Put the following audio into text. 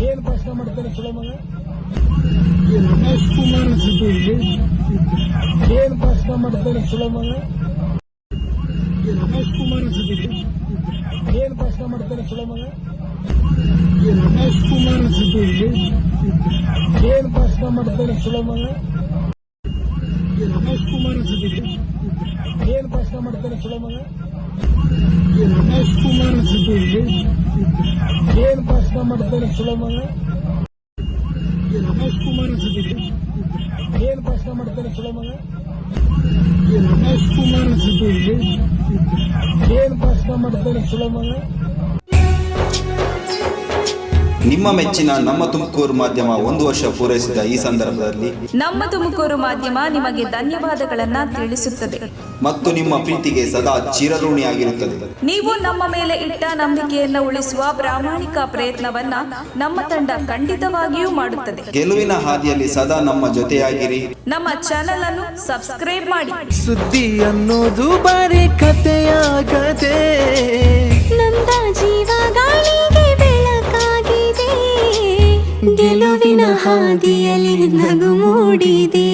ಏನ್ ಭಾಷಣ ಮಾಡ್ತಾರೆ ಸುಳ ಮಗ? ರಮೇಶ್ ಕುಮಾರ್ ಅನ್ಸುತ್ತೆ. ಏನ್ ಭಾಷಣ ಮಾಡ್ತಾರೆ ಸುಳ ಮಗ? ರಮೇಶ್ ಕುಮಾರ್ ಅನ್ಸುತ್ತೆ. ಏನ್ ಭಾಷಣ ಮಾಡ್ತಾರೆ ಸುಳ ಮಗ? ರಮೇಶ್ ಕುಮಾರ್ ಅನ್ಸುತ್ತೆ. ಏನ್ ಭಾಷಣ ಮಾಡ್ತಾರೆ ಸುಳ ಮಗ? ರಮೇಶ್ ಕುಮಾರ್ ಅನ್ಸುತ್ತೆ. ಏನ್ ಭಾಷಣ ಮಾಡ್ತಾರೆ ಸುಳ ಮಗ? ರಮೇಶ್ ಕುಮಾರ್ ಅನ್ಸುತ್ತೆ. ಏನ್ ಭಾಷಣ ಮಾಡ್ತಾರೆ ಸುಳ ಮಗ? ರಮೇಶ್ ಕುಮಾರ್ ಅನ್ಸುತ್ತೆ. ಏನ್ ಭಾಷಣ ಮಾಡ್ತಾರೆ ಸುಳ ಮಗ? ರಮೇಶ್ ಕುಮಾರ್ ಅನ್ಸುತ್ತೆ. ಏನ್ ಭಾಷಣ ಮಾಡ್ತಾರೆ ಸುಳ ಮಗ? ನಿಮ್ಮ ಮೆಚ್ಚಿನ ನಮ್ಮ ತುಮಕೂರು ಮಾಧ್ಯಮ 1 ವರ್ಷ ಪೂರೈಸಿದ ಈ ಸಂದರ್ಭದಲ್ಲಿ ನಮ್ಮ ತುಮಕೂರು ಮಾಧ್ಯಮ ನಿಮಗೆ ಧನ್ಯವಾದಗಳನ್ನ ತಿಳಿಸುತ್ತದೆ ಮತ್ತು ನಿಮ್ಮ ಪ್ರೀತಿಗೆ ಸದಾ ಚಿರಋಣಿಯಾಗಿರುತ್ತದೆ. ನೀವು ನಮ್ಮ ಮೇಲೆ ಇಟ್ಟ ನಂಬಿಕೆಯನ್ನು ಉಳಿಸುವ ಪ್ರಾಮಾಣಿಕ ಪ್ರಯತ್ನವನ್ನ ನಮ್ಮ ತಂಡ ಖಂಡಿತವಾಗಿಯೂ ಮಾಡುತ್ತದೆ. ಗೆಲುವಿನ ಹಾದಿಯಲ್ಲಿ ಸದಾ ನಮ್ಮ ಜೊತೆಯಾಗಿರಿ. ನಮ್ಮ ಚಾನೆಲ್ ಅನ್ನು ಸಬ್ಸ್ಕ್ರೈಬ್ ಮಾಡಿ. ಸುದ್ದಿ ಅನ್ನೋದು ಬರೀ ಕಥೆಯಾಗದೆ ನೊಂದ ಜೀವ ಗಾಳಿಗೆ ಬೆಳಕಾಗಿದೆ, ಗೆಲುವಿನ ಹಾದಿಯಲ್ಲಿ ನಗು ಮೂಡಿದೆ.